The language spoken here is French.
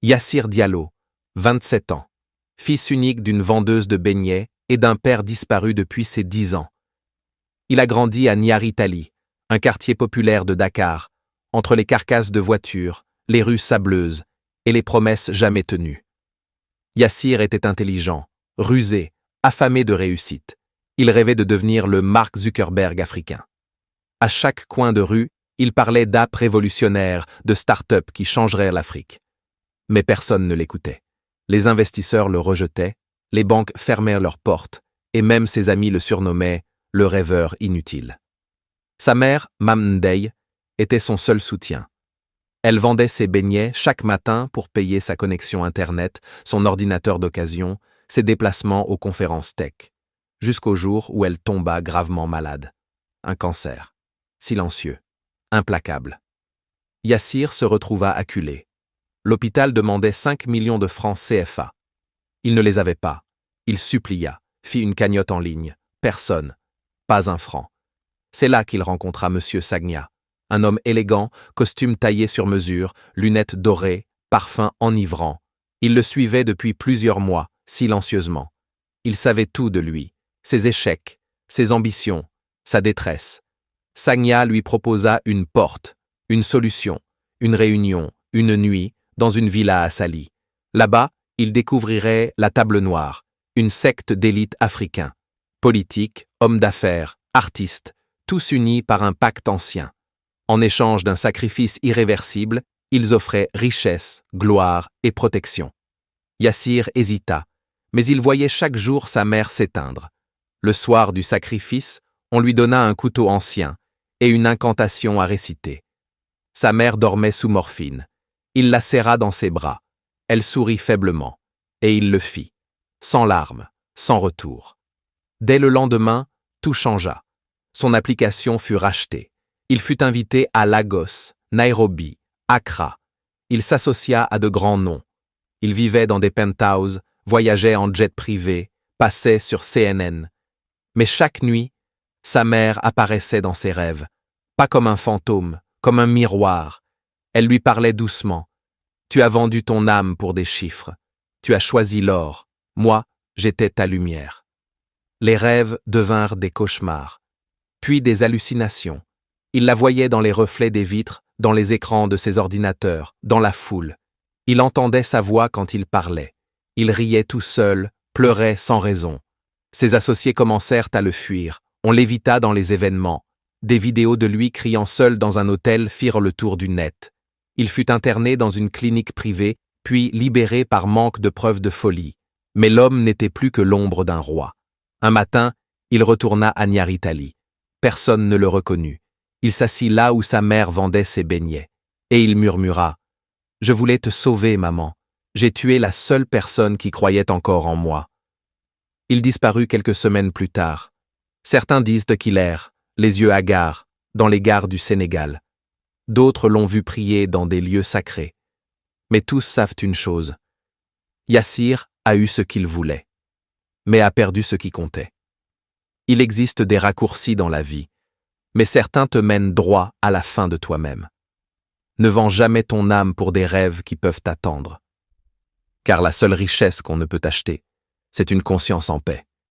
Yassir Diallo, 27 ans, fils unique d'une vendeuse de beignets et d'un père disparu depuis ses 10 ans. Il a grandi à Nyari Tali, un quartier populaire de Dakar, entre les carcasses de voitures, les rues sableuses et les promesses jamais tenues. Yassir était intelligent, rusé, affamé de réussite. Il rêvait de devenir le Mark Zuckerberg africain. À chaque coin de rue, il parlait d'apps révolutionnaires, de start-up qui changeraient l'Afrique. Mais personne ne l'écoutait. Les investisseurs le rejetaient, les banques fermèrent leurs portes, et même ses amis le surnommaient le rêveur inutile. Sa mère, Mam Ndeye, était son seul soutien. Elle vendait ses beignets chaque matin pour payer sa connexion Internet, son ordinateur d'occasion, ses déplacements aux conférences tech, jusqu'au jour où elle tomba gravement malade. Un cancer. Silencieux. Implacable. Yassir se retrouva acculé. L'hôpital demandait 5 millions de francs CFA. Il ne les avait pas. Il supplia, fit une cagnotte en ligne. Personne. Pas un franc. C'est là qu'il rencontra M. Sagna, un homme élégant, costume taillé sur mesure, lunettes dorées, parfum enivrant. Il le suivait depuis plusieurs mois, silencieusement. Il savait tout de lui, ses échecs, ses ambitions, sa détresse. Sagna lui proposa une porte, une solution, une réunion, une nuit, dans une villa à Sali. Là-bas, il découvrirait la Table Noire, une secte d'élite africain. Politiques, hommes d'affaires, artistes, tous unis par un pacte ancien. En échange d'un sacrifice irréversible, ils offraient richesse, gloire et protection. Yassir hésita, mais il voyait chaque jour sa mère s'éteindre. Le soir du sacrifice, on lui donna un couteau ancien et une incantation à réciter. Sa mère dormait sous morphine. Il la serra dans ses bras. Elle sourit faiblement, et il le fit, sans larmes, sans retour. Dès le lendemain, tout changea. Son application fut rachetée. Il fut invité à Lagos, Nairobi, Accra. Il s'associa à de grands noms. Il vivait dans des penthouses, voyageait en jet privé, passait sur CNN. Mais chaque nuit, sa mère apparaissait dans ses rêves, pas comme un fantôme, comme un miroir. Elle lui parlait doucement. « Tu as vendu ton âme pour des chiffres. Tu as choisi l'or. Moi, j'étais ta lumière. » Les rêves devinrent des cauchemars, puis des hallucinations. Il la voyait dans les reflets des vitres, dans les écrans de ses ordinateurs, dans la foule. Il entendait sa voix quand il parlait. Il riait tout seul, pleurait sans raison. Ses associés commencèrent à le fuir. On l'évita dans les événements. Des vidéos de lui criant seul dans un hôtel firent le tour du net. Il fut interné dans une clinique privée, puis libéré par manque de preuves de folie. Mais l'homme n'était plus que l'ombre d'un roi. Un matin, il retourna à Nyari Tali. Personne ne le reconnut. Il s'assit là où sa mère vendait ses beignets. Et il murmura « Je voulais te sauver, maman. J'ai tué la seule personne qui croyait encore en moi. » Il disparut quelques semaines plus tard. Certains disent qu'il erre, les yeux hagards, dans les gares du Sénégal. D'autres l'ont vu prier dans des lieux sacrés. Mais tous savent une chose. Yassir a eu ce qu'il voulait, mais a perdu ce qui comptait. Il existe des raccourcis dans la vie, mais certains te mènent droit à la fin de toi-même. Ne vends jamais ton âme pour des rêves qui peuvent t'attendre. Car la seule richesse qu'on ne peut acheter, c'est une conscience en paix.